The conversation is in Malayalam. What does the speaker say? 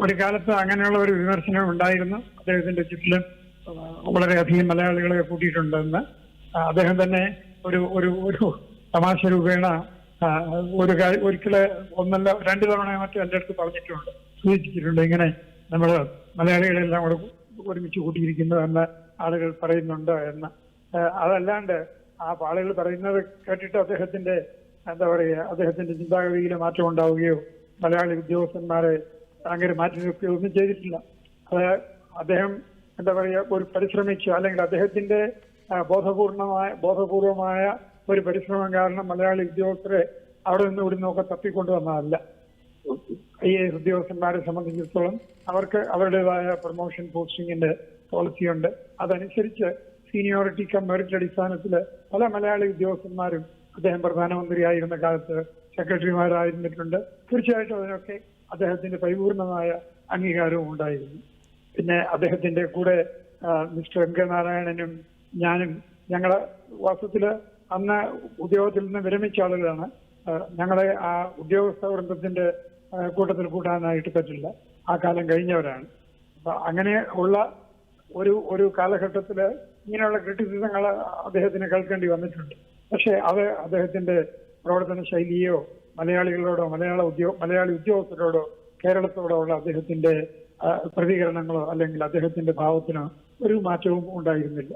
ഒരു കാലത്ത് അങ്ങനെയുള്ള ഒരു വിമർശനം ഉണ്ടായിരുന്നു. അദ്ദേഹത്തിന്റെ ചുറ്റിലും വളരെയധികം മലയാളികളെ കൂട്ടിയിട്ടുണ്ടെന്ന് അദ്ദേഹം തന്നെ ഒരു ഒരു ഒരു തമാശ രൂപേണ ഒരിക്കല് ഒന്നല്ല 2 തവണ മറ്റും എൻ്റെ അടുത്ത് പറഞ്ഞിട്ടുണ്ട്, സൂചിപ്പിച്ചിട്ടുണ്ട്. ഇങ്ങനെ നമ്മൾ മലയാളികളെല്ലാം കൂടെ ഒരുമിച്ച് കൂട്ടിയിരിക്കുന്നു എന്ന് ആളുകൾ പറയുന്നുണ്ട് എന്ന്. അതല്ലാണ്ട് ആ ആളുകൾ പറയുന്നത് കേട്ടിട്ട് അദ്ദേഹത്തിന്റെ എന്താ പറയുക, അദ്ദേഹത്തിന്റെ ചിന്താഗതിയിൽ മാറ്റം ഉണ്ടാവുകയോ മലയാളി ഉദ്യോഗസ്ഥന്മാരെ അങ്ങനെ മാറ്റി നിർത്തുകയോ ഒന്നും ചെയ്തിട്ടില്ല. അത് അദ്ദേഹം എന്താ പറയുക, ഒരു പരിശ്രമിച്ചു, അല്ലെങ്കിൽ അദ്ദേഹത്തിന്റെ ബോധപൂർവമായ ഒരു പരിശ്രമം കാരണം മലയാളി ഉദ്യോഗസ്ഥരെ അവിടെ നിന്ന് ഇവിടെ നിന്നൊക്കെ തപ്പിക്കൊണ്ടുവന്നതല്ല. IAS ഉദ്യോഗസ്ഥന്മാരെ സംബന്ധിച്ചിടത്തോളം അവർക്ക് അവരുടേതായ പ്രൊമോഷൻ പോസ്റ്റിങ്ങിന്റെ പോളിസിയുണ്ട്. അതനുസരിച്ച് സീനിയോറിറ്റി കം മെറിറ്റ് അടിസ്ഥാനത്തിൽ പല മലയാളി ഉദ്യോഗസ്ഥന്മാരും അദ്ദേഹം പ്രധാനമന്ത്രിയായിരുന്ന കാലത്ത് സെക്രട്ടറിമാരായിരുന്നിട്ടുണ്ട്. തീർച്ചയായിട്ടും അതിനൊക്കെ അദ്ദേഹത്തിന്റെ പരിപൂർണമായ അംഗീകാരവും ഉണ്ടായിരുന്നു. പിന്നെ അദ്ദേഹത്തിന്റെ കൂടെ മിസ്റ്റർ MK നാരായണനും ഞാനും ഞങ്ങളെ വാസ്തവത്തില് അന്ന് ഉദ്യോഗത്തിൽ നിന്ന് വിരമിച്ച ആളുകളാണ്. ഞങ്ങളെ ആ ഉദ്യോഗസ്ഥ വൃന്ദത്തിന്റെ കൂട്ടത്തിൽ കൂട്ടാനായിട്ട് പറ്റില്ല, ആ കാലം കഴിഞ്ഞവരാണ്. അപ്പൊ അങ്ങനെ ഉള്ള ഒരു കാലഘട്ടത്തില് ഇങ്ങനെയുള്ള ക്രിറ്റിസിസങ്ങൾ അദ്ദേഹത്തിന് കേൾക്കേണ്ടി വന്നിട്ടുണ്ട്. പക്ഷെ അത് അദ്ദേഹത്തിന്റെ പ്രവർത്തന ശൈലിയോ മലയാളികളോടോ മലയാളി ഉദ്യോഗസ്ഥരോടോ കേരളത്തോടോ ഉള്ള അദ്ദേഹത്തിന്റെ പ്രതികരണങ്ങളോ അല്ലെങ്കിൽ അദ്ദേഹത്തിന്റെ ഭാവത്തിനോ ഒരു മാറ്റവും ഉണ്ടായിരുന്നില്ല.